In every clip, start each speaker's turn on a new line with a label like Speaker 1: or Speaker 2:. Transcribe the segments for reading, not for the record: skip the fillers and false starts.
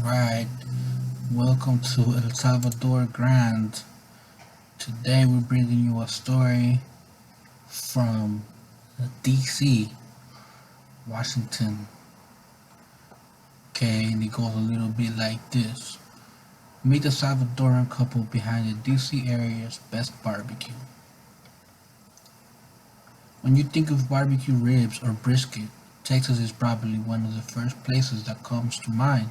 Speaker 1: Right, welcome to El Salvador Grand. Today we're bringing you a story from DC, Washington. Okay, and it goes a little bit like this. Meet the Salvadoran couple behind the DC area's best barbecue. When you think of barbecue ribs or brisket, Texas is probably one of the first places that comes to mind.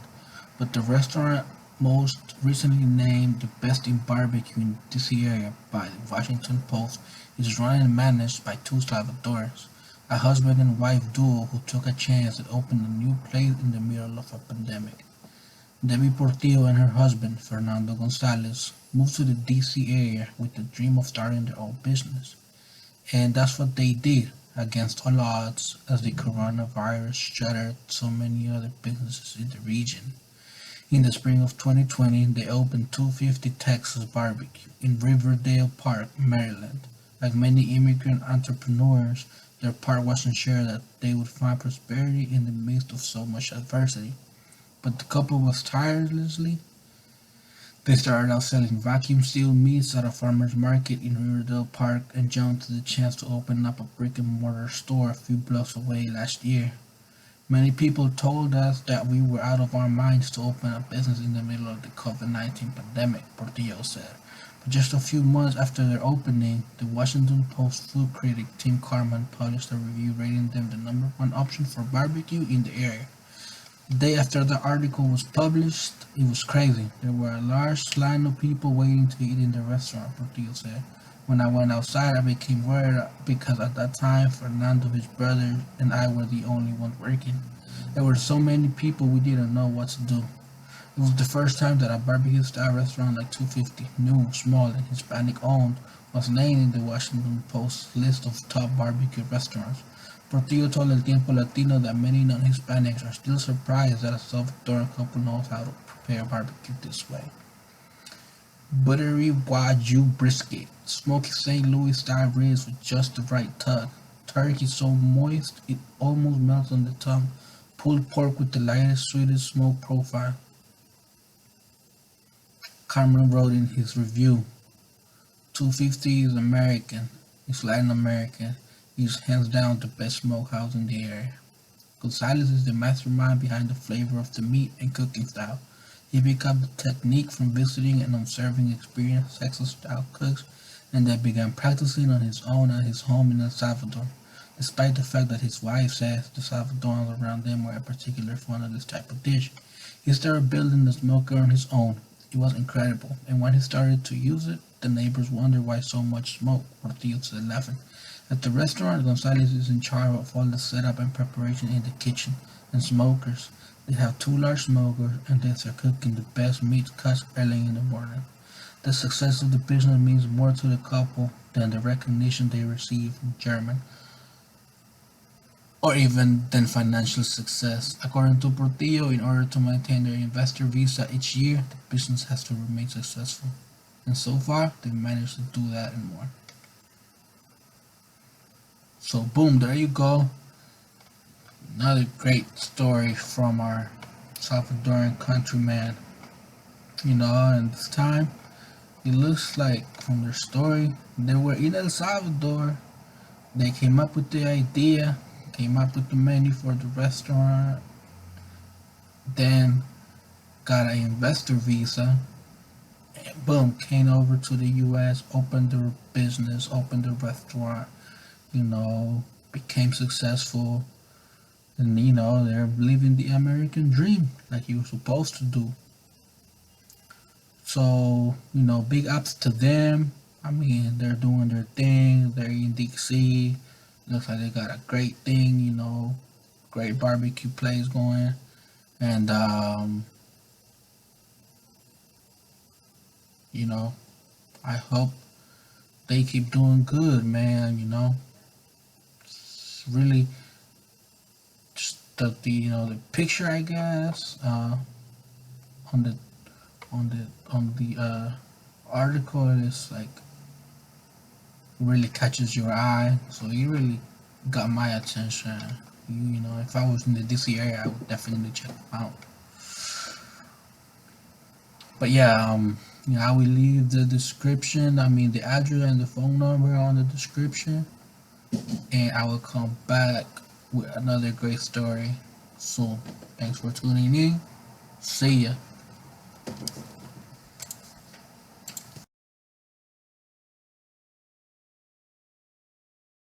Speaker 1: But the restaurant most recently named the best in barbecue in DC area by the Washington Post is run and managed by two Salvadorans, a husband and wife duo who took a chance at opening a new place in the middle of a pandemic. Debbie Portillo and her husband, Fernando Gonzalez, moved to the DC area with the dream of starting their own business. And that's what they did, against all odds, as the coronavirus shuttered so many other businesses in the region. In the spring of 2020, they opened 2Fifty Texas Barbecue in Riverdale Park, Maryland. Like many immigrant entrepreneurs, their part wasn't sure that they would find prosperity in the midst of so much adversity. But the couple was tirelessly. They started out selling vacuum sealed meats at a farmer's market in Riverdale Park and jumped to the chance to open up a brick and mortar store a few blocks away last year. Many people told us that we were out of our minds to open a business in the middle of the COVID-19 pandemic, Portillo said. But just a few months after their opening, the Washington Post food critic Tim Carman published a review rating them the number one option for barbecue in the area. The day after the article was published, it was crazy. There were a large line of people waiting to eat in the restaurant, Portillo said. When I went outside, I became worried because at that time, Fernando, his brother, and I were the only ones working. There were so many people we didn't know what to do. It was the first time that a barbecue-style restaurant like 250, new, small, and Hispanic-owned, was named in the Washington Post's list of top barbecue restaurants. Portillo told El Tiempo Latino that many non-Hispanics are still surprised that a Salvadoran couple knows how to prepare barbecue this way. Buttery Wagyu brisket, smoky St. Louis style ribs with just the right tug, turkey so moist it almost melts on the tongue, pulled pork with the lightest, sweetest smoke profile. Cameron wrote in his review, 250 is American, it's Latin American, he's hands down the best smokehouse in the area. Gonzalez is the mastermind behind the flavor of the meat and cooking style. He picked up the technique from visiting and observing experienced Texas-style cooks, and then began practicing on his own at his home in El Salvador, despite the fact that his wife says the Salvadorans around them were particularly fond of this type of dish. He started building the smoker on his own. It was incredible, and when he started to use it, the neighbors wondered why so much smoke, Portillo said, laughing. At the restaurant, Gonzalez is in charge of all the setup and preparation in the kitchen and smokers. They have two large smokers and they are cooking the best meat cuts early in the morning. The success of the business means more to the couple than the recognition they receive in German or even than financial success. According to Portillo, in order to maintain their investor visa each year, the business has to remain successful. And so far, they've managed to do that and more. So boom, there you go. Another great story from our Salvadoran countryman. And this time it looks like from their story they were in El Salvador. They came up with the idea, came up with the menu for the restaurant, then got an investor visa, and boom, came over to the US, opened their business, opened the restaurant, became successful, and they're living the American dream like you're supposed to do. So, big ups to them. I mean, they're doing their thing. They're in DC. Looks like they got a great thing, great barbecue place going. And, I hope they keep doing good, man. It's really just the picture, I guess, on the article is like really catches your eye, so it really got my attention. If I was in the DC area, I would definitely check them out. But yeah, I will leave the description. I mean, the address and the phone number on the description, and I will come back with another great story soon. Thanks for tuning in. See ya.